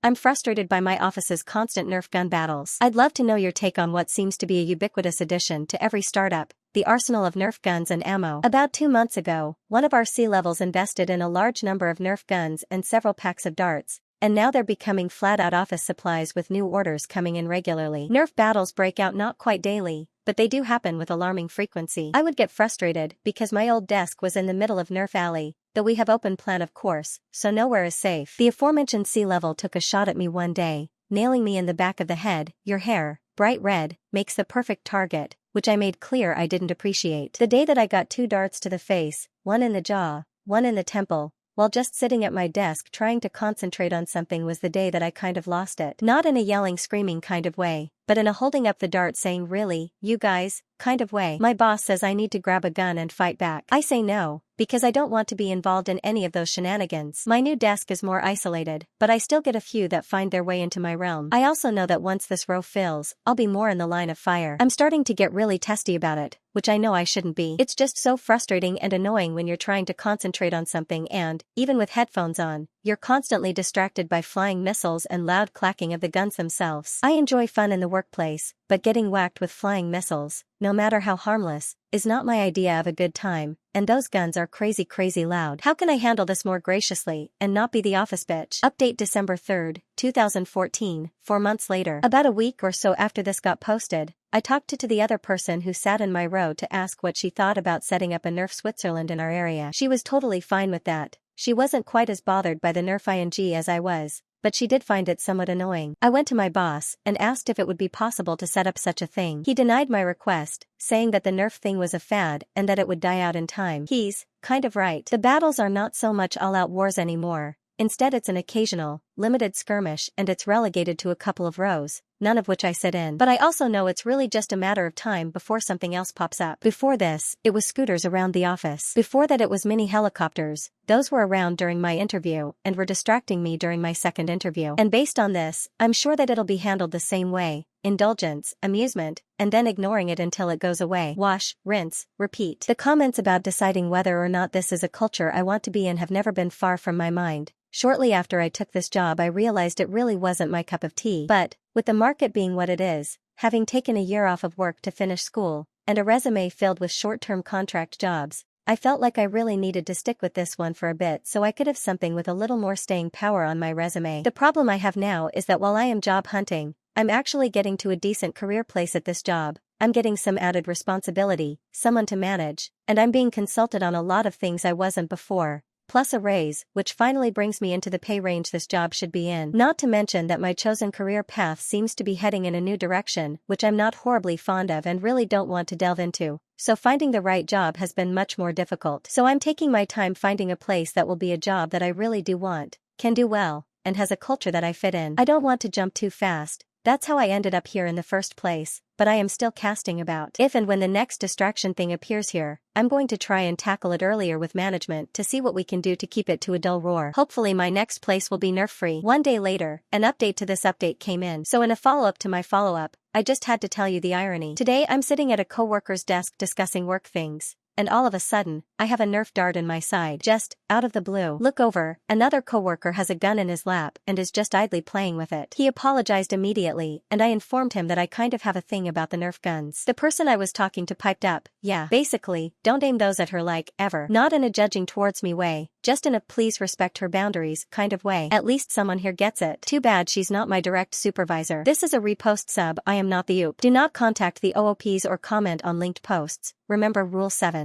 I'm frustrated by my office's constant Nerf gun battles. I'd love to know your take on what seems to be a ubiquitous addition to every startup, the arsenal of Nerf guns and ammo. About 2 months ago, one of our C-levels invested in a large number of Nerf guns and several packs of darts, and now they're becoming flat-out office supplies with new orders coming in regularly. Nerf battles break out not quite daily, but they do happen with alarming frequency. I would get frustrated because my old desk was in the middle of Nerf Alley, though we have open plan of course, so nowhere is safe. The aforementioned C-level took a shot at me one day, nailing me in the back of the head. Your hair, bright red, makes the perfect target, which I made clear I didn't appreciate. The day that I got 2 darts to the face, one in the jaw, one in the temple, while just sitting at my desk trying to concentrate on something was the day that I kind of lost it. Not in a yelling screaming kind of way, but in a holding up the dart saying really, you guys, kind of way. My boss says I need to grab a gun and fight back. I say no, because I don't want to be involved in any of those shenanigans. My new desk is more isolated, but I still get a few that find their way into my realm. I also know that once this row fills, I'll be more in the line of fire. I'm starting to get really testy about it, which I know I shouldn't be. It's just so frustrating and annoying when you're trying to concentrate on something and, even with headphones on, you're constantly distracted by flying missiles and loud clacking of the guns themselves. I enjoy fun in the workplace, but getting whacked with flying missiles, no matter how harmless, is not my idea of a good time, and those guns are crazy loud. How can I handle this more graciously and not be the office bitch? Update December 3rd, 2014, 4 months later. About a week or so after this got posted, I talked to the other person who sat in my row to ask what she thought about setting up a Nerf Switzerland in our area. She was totally fine with that. She wasn't quite as bothered by the Nerf ing as I was, but she did find it somewhat annoying. I went to my boss and asked if it would be possible to set up such a thing. He denied my request, saying that the Nerf thing was a fad and that it would die out in time. He's kind of right. The battles are not so much all-out wars anymore. Instead it's an occasional, limited skirmish and it's relegated to a couple of rows, none of which I sit in. But I also know it's really just a matter of time before something else pops up. Before this, it was scooters around the office. Before that it was mini helicopters. Those were around during my interview and were distracting me during my second interview. And based on this, I'm sure that it'll be handled the same way. Indulgence, amusement, and then ignoring it until it goes away. Wash, rinse, repeat. The comments about deciding whether or not this is a culture I want to be in have never been far from my mind. Shortly after I took this job I realized it really wasn't my cup of tea. But, with the market being what it is, having taken a year off of work to finish school, and a resume filled with short-term contract jobs, I felt like I really needed to stick with this one for a bit so I could have something with a little more staying power on my resume. The problem I have now is that while I am job hunting, I'm actually getting to a decent career place at this job. I'm getting some added responsibility, someone to manage, and I'm being consulted on a lot of things I wasn't before. Plus a raise, which finally brings me into the pay range this job should be in. Not to mention that my chosen career path seems to be heading in a new direction, which I'm not horribly fond of and really don't want to delve into. So finding the right job has been much more difficult. So I'm taking my time finding a place that will be a job that I really do want, can do well, and has a culture that I fit in. I don't want to jump too fast. That's how I ended up here in the first place, but I am still casting about. If and when the next distraction thing appears here, I'm going to try and tackle it earlier with management to see what we can do to keep it to a dull roar. Hopefully my next place will be Nerf-free. One day later, an update to this update came in. So in a follow-up to my follow-up, I just had to tell you the irony. Today I'm sitting at a coworker's desk discussing work things. And all of a sudden, I have a Nerf dart in my side. Just, out of the blue. Look over, another coworker has a gun in his lap and is just idly playing with it. He apologized immediately and I informed him that I kind of have a thing about the Nerf guns. The person I was talking to piped up, yeah, basically, don't aim those at her like, ever. Not in a judging towards me way, just in a please respect her boundaries kind of way. At least someone here gets it. Too bad she's not my direct supervisor. This is a repost sub, I am not the OOP. Do not contact the OOPs or comment on linked posts. Remember Rule 7.